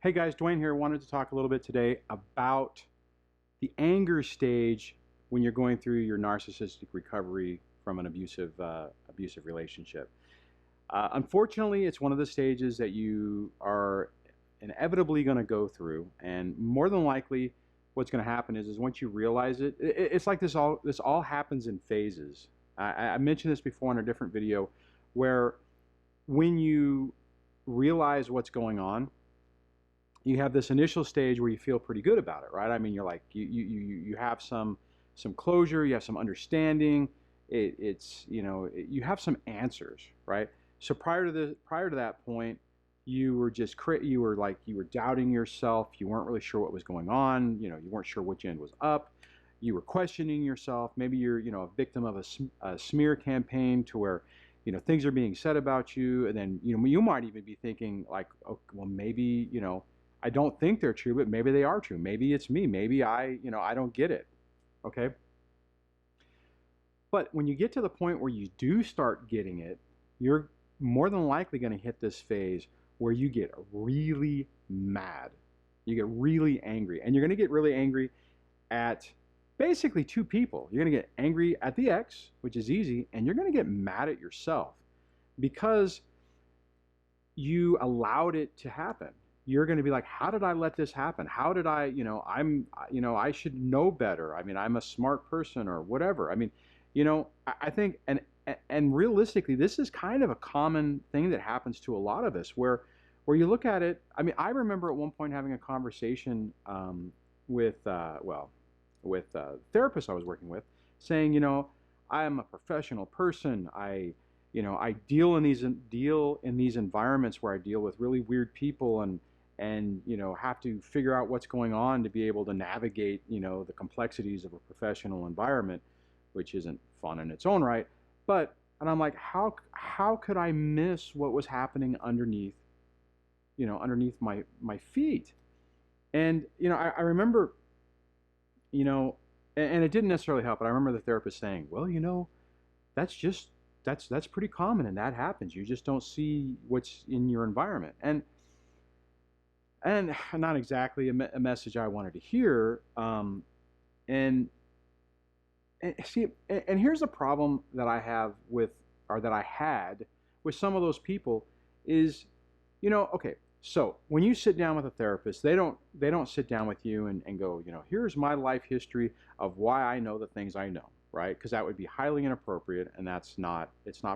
Hey guys, Dwayne here. Wanted to talk a little bit today about the anger stage when you're going through your narcissistic recovery from an abusive relationship. Unfortunately, it's one of the stages that you are inevitably going to go through, and more than likely, what's going to happen is once you realize it's like this all happens in phases. I mentioned this before in a different video, where when you realize what's going on, you have this initial stage where you feel pretty good about it, right? I mean, you're like you have some closure, you have some understanding. It's you have some answers, right? So prior to that point, you were just you were like you were doubting yourself. You weren't really sure what was going on. You weren't sure which end was up. You were questioning yourself. Maybe you're a victim of a smear campaign to where things are being said about you, and then you might even be thinking like, oh, well, maybe I don't think they're true, but maybe they are true. Maybe it's me. Maybe I don't get it. Okay. But when you get to the point where you do start getting it, you're more than likely going to hit this phase where you get really mad. You get really angry. And you're going to get really angry at basically two people. You're going to get angry at the ex, which is easy, and you're going to get mad at yourself because you allowed it to happen. You're going to be like, how did I let this happen? How did I, I should know better. I mean, I'm a smart person or whatever. I mean, I think, and realistically, this is kind of a common thing that happens to a lot of us where you look at it. I mean, I remember at one point having a conversation with a therapist I was working with, saying, I am a professional person. I deal in these environments where I deal with really weird people and have to figure out what's going on to be able to navigate the complexities of a professional environment, which isn't fun in its own right. And I'm like, how could I miss what was happening underneath my feet? And I remember, and it didn't necessarily help, but I remember the therapist saying, well, that's pretty common, and that happens. You just don't see what's in your environment. And not exactly a message I wanted to hear. And see, and here's the problem that I have with, or that I had with some of those people is, okay, so when you sit down with a therapist, they don't sit down with you and go, here's my life history of why I know the things I know, right? Because that would be highly inappropriate, and it's not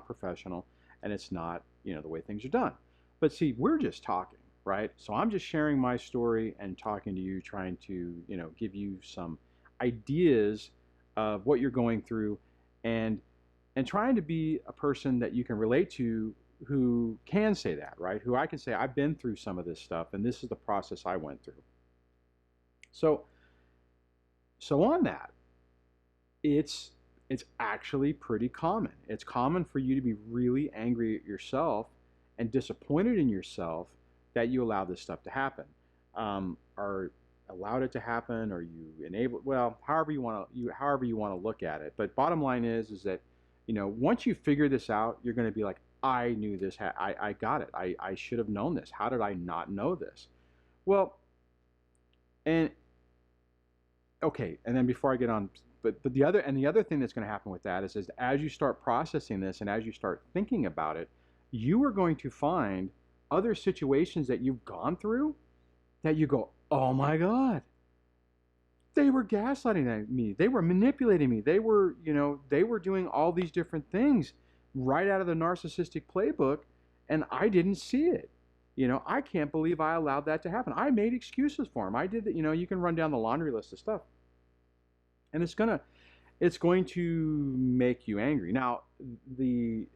professional, and it's not, the way things are done. But see, we're just talking, right? So I'm just sharing my story and talking to you, trying to, give you some ideas of what you're going through, and trying to be a person that you can relate to, who can say that, right? Who I can say, I've been through some of this stuff, and this is the process I went through. So on that, it's actually pretty common. It's common for you to be really angry at yourself and disappointed in yourself that you allowed this stuff to happen, or allowed it to happen, or you enabled. Well, however you want to look at it. But bottom line is that once you figure this out, you're going to be like, I knew this. I got it. I should have known this. How did I not know this? Well, and okay, and then before I get on, but the other thing that's going to happen with that is as you start processing this and as you start thinking about it, you are going to find other situations that you've gone through that you go, oh my God, they were gaslighting me. They were manipulating me. They were doing all these different things right out of the narcissistic playbook, and I didn't see it. I can't believe I allowed that to happen. I made excuses for him. I did that. You can run down the laundry list of stuff, and it's going to make you angry. Now, the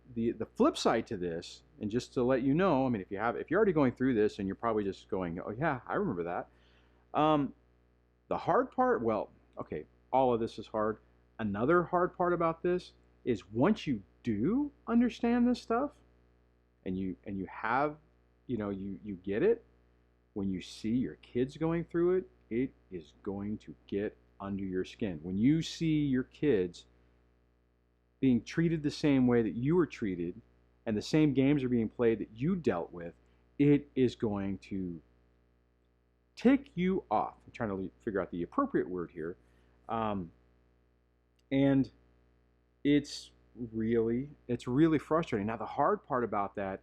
flip side to this, and just to let you know, I mean, if you're already going through this, and you're probably just going, oh yeah, I remember that. The hard part, well, okay, all of this is hard. Another hard part about this is once you do understand this stuff, and you have, you get it, when you see your kids going through it, it is going to get under your skin. When you see your kids being treated the same way that you were treated, and the same games are being played that you dealt with, it is going to tick you off. I'm trying to figure out the appropriate word here. Um, and it's really frustrating. Now the hard part about that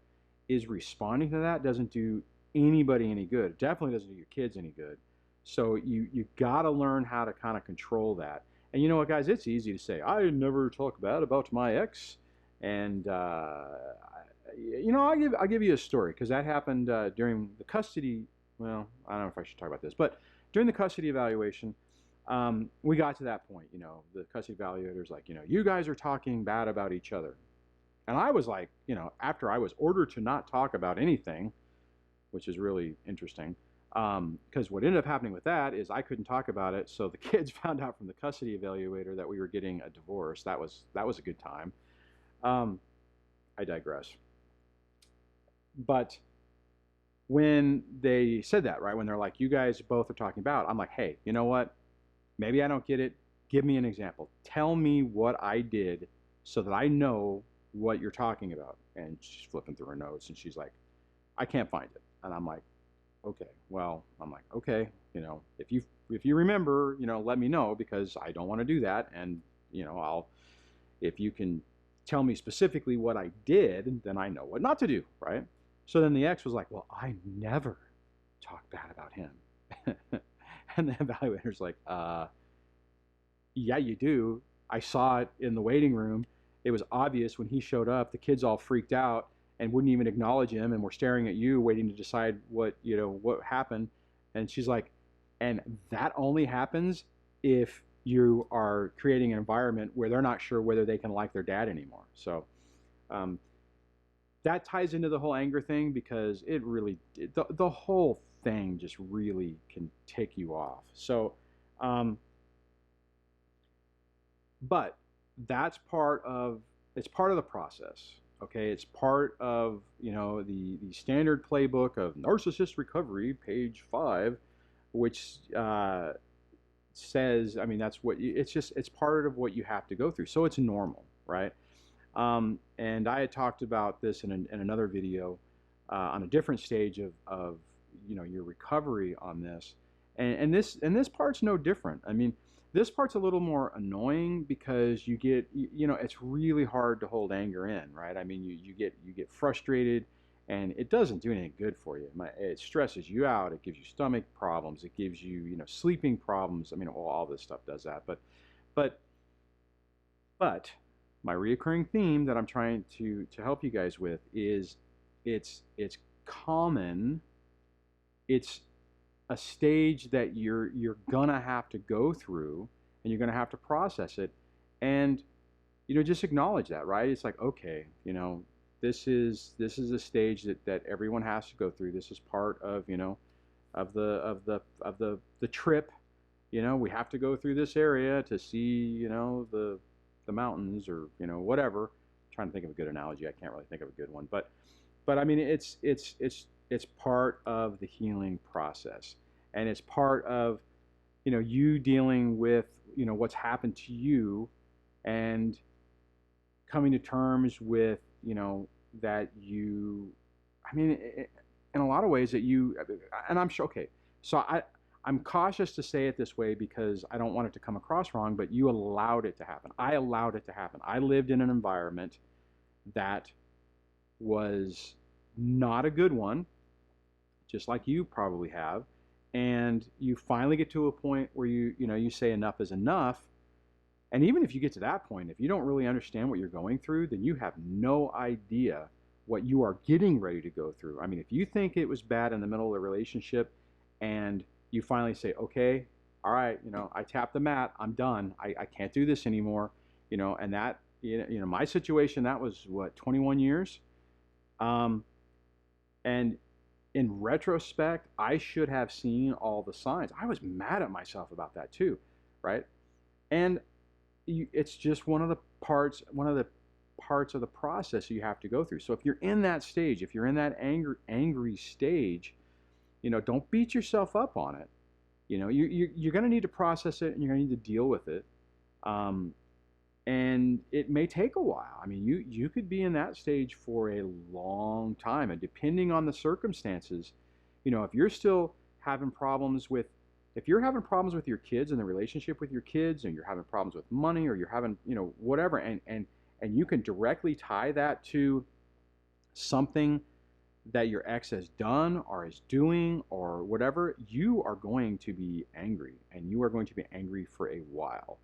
is responding to that doesn't do anybody any good. It definitely doesn't do your kids any good. So you got to learn how to kind of control that. And you know what, guys? It's easy to say I never talk bad about my ex, and I'll give you a story because that happened during the custody. Well, I don't know if I should talk about this, but during the custody evaluation, we got to that point. The custody evaluator's like, you guys are talking bad about each other, and I was like, after I was ordered to not talk about anything, which is really interesting. Because what ended up happening with that is I couldn't talk about it, so the kids found out from the custody evaluator that we were getting a divorce. That was a good time. I digress. But when they said that, right, when they're like, you guys both are talking about, I'm like, hey, you know what? Maybe I don't get it. Give me an example. Tell me what I did so that I know what you're talking about. And she's flipping through her notes, and she's like, I can't find it. And I'm like, okay, well, if you remember, let me know, because I don't want to do that. And, if you can tell me specifically what I did, then I know what not to do, right? So then the ex was like, well, I never talk bad about him. And the evaluator's like, yeah, you do. I saw it in the waiting room. It was obvious when he showed up. The kids all freaked out and wouldn't even acknowledge him, and were staring at you, waiting to decide what happened. And she's like, and that only happens if you are creating an environment where they're not sure whether they can like their dad anymore. So that ties into the whole anger thing, because it really, the whole thing just really can tick you off. So, but that's it's part of the process. Okay, it's part of the standard playbook of narcissist recovery, page 5, which says, I mean, that's what it's part of what you have to go through. So it's normal, right? And I had talked about this in another video on a different stage of your recovery on this, and this part's no different. I mean, this part's a little more annoying because you get, it's really hard to hold anger in, right? I mean, you get frustrated, and it doesn't do anything good for you. It stresses you out. It gives you stomach problems. It gives you, sleeping problems. I mean, all this stuff does that. But my reoccurring theme that I'm trying to help you guys with is it's common. It's a stage that you're gonna have to go through, and you're gonna have to process it, and just acknowledge that, right? It's like, okay, this is a stage that everyone has to go through. This is part of of the trip. We have to go through this area to see the mountains, or whatever. I'm trying to think of a good analogy. I can't really think of a good one, but I mean, it's part of the healing process, and it's part of you dealing with what's happened to you, and coming to terms with that I mean, in a lot of ways that and I'm sure, okay, so I'm cautious to say it this way because I don't want it to come across wrong, but you allowed it to happen. I allowed it to happen. I lived in an environment that was not a good one, just like you probably have, and you finally get to a point where you say enough is enough. And even if you get to that point, if you don't really understand what you're going through, then you have no idea what you are getting ready to go through. I mean, if you think it was bad in the middle of the relationship, and you finally say, okay, all right, I tapped the mat, I'm done, I can't do this anymore, and that, my situation, that was what, 21 years? And in retrospect, I should have seen all the signs. I was mad at myself about that too, right? And it's just one of the parts of the process you have to go through. So if you're in that stage, if you're in that angry stage, don't beat yourself up on it. You're going to need to process it, and you're going to need to deal with it. And it may take a while. I mean, you could be in that stage for a long time, and depending on the circumstances, if you're still having problems with, if you're having problems with your kids and the relationship with your kids, and you're having problems with money, or you're having, whatever, and you can directly tie that to something that your ex has done or is doing or whatever, you are going to be angry, and you are going to be angry for a while.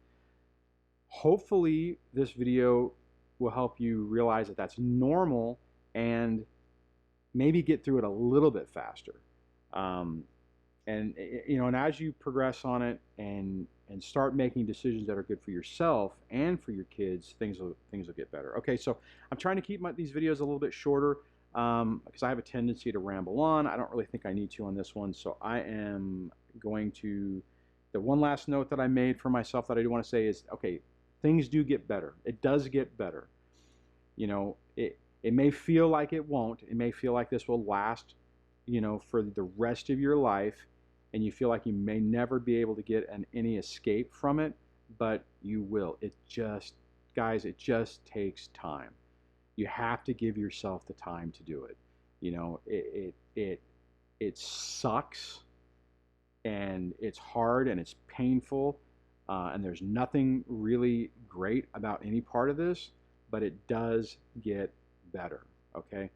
Hopefully this video will help you realize that that's normal, and maybe get through it a little bit faster. And as you progress on it and start making decisions that are good for yourself and for your kids, things will get better. Okay, so I'm trying to keep these videos a little bit shorter because I have a tendency to ramble on. I don't really think I need to on this one, so I am going to. The one last note that I made for myself that I do want to say is, okay, things do get better. It does get better. It may feel like it won't. It may feel like this will last, for the rest of your life, and you feel like you may never be able to get any escape from it, but you will. Guys, it just takes time. You have to give yourself the time to do it. It sucks, and it's hard, and it's painful, and there's nothing really great about any part of this, but it does get better, okay?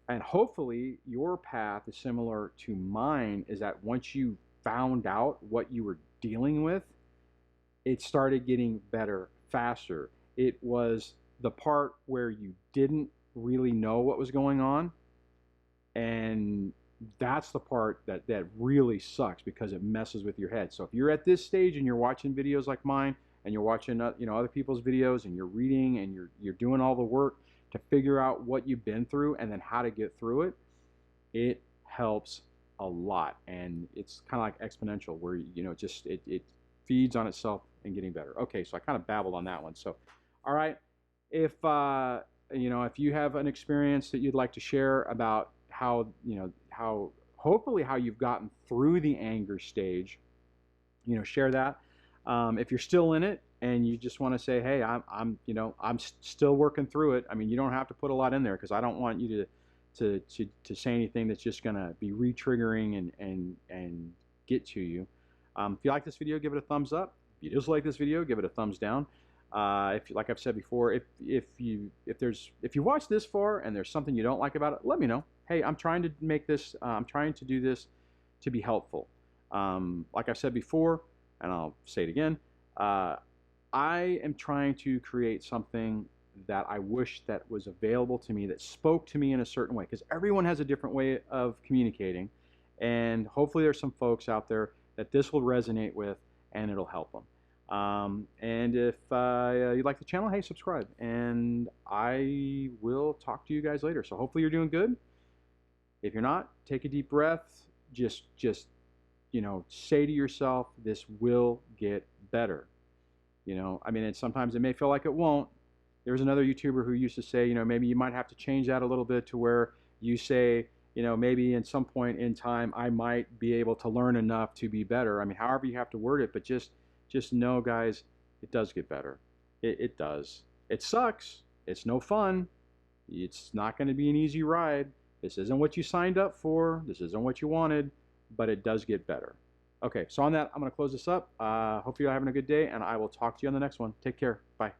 And hopefully your path is similar to mine, is that once you found out what you were dealing with, it started getting better faster. It was the part where you didn't really know what was going on, and that's the part that really sucks, because it messes with your head. So if you're at this stage and you're watching videos like mine, and you're watching other people's videos, and you're reading, and you're doing all the work to figure out what you've been through and then how to get through it, it helps a lot. And it's kind of like exponential, where it feeds on itself and getting better. Okay, so I kind of babbled on that one. So all right, if if you have an experience that you'd like to share about how hopefully how you've gotten through the anger stage, share that. If you're still in it and you just want to say, hey, I'm still working through it. I mean, you don't have to put a lot in there, because I don't want you to say anything that's just going to be re-triggering and get to you. If you like this video, give it a thumbs up. If you dislike this video, give it a thumbs down. Like I've said before, if you watch this far and there's something you don't like about it, let me know. Hey, I'm trying to make this. I'm trying to do this to be helpful. Like I've said before, and I'll say it again. I am trying to create something that I wish that was available to me, that spoke to me in a certain way, because everyone has a different way of communicating, and hopefully there's some folks out there that this will resonate with and it'll help them. And if you like the channel, hey, subscribe, and I will talk to you guys later. So hopefully you're doing good. If you're not, take a deep breath. Just say to yourself, this will get better. I mean, sometimes it may feel like it won't. There's another YouTuber who used to say, maybe you might have to change that a little bit to where you say, maybe in some point in time, I might be able to learn enough to be better. I mean, however you have to word it, but just know, guys, it does get better. It does. It sucks. It's no fun. It's not going to be an easy ride. This isn't what you signed up for. This isn't what you wanted, but it does get better. Okay, so on that, I'm going to close this up. Hope you're having a good day, and I will talk to you on the next one. Take care. Bye.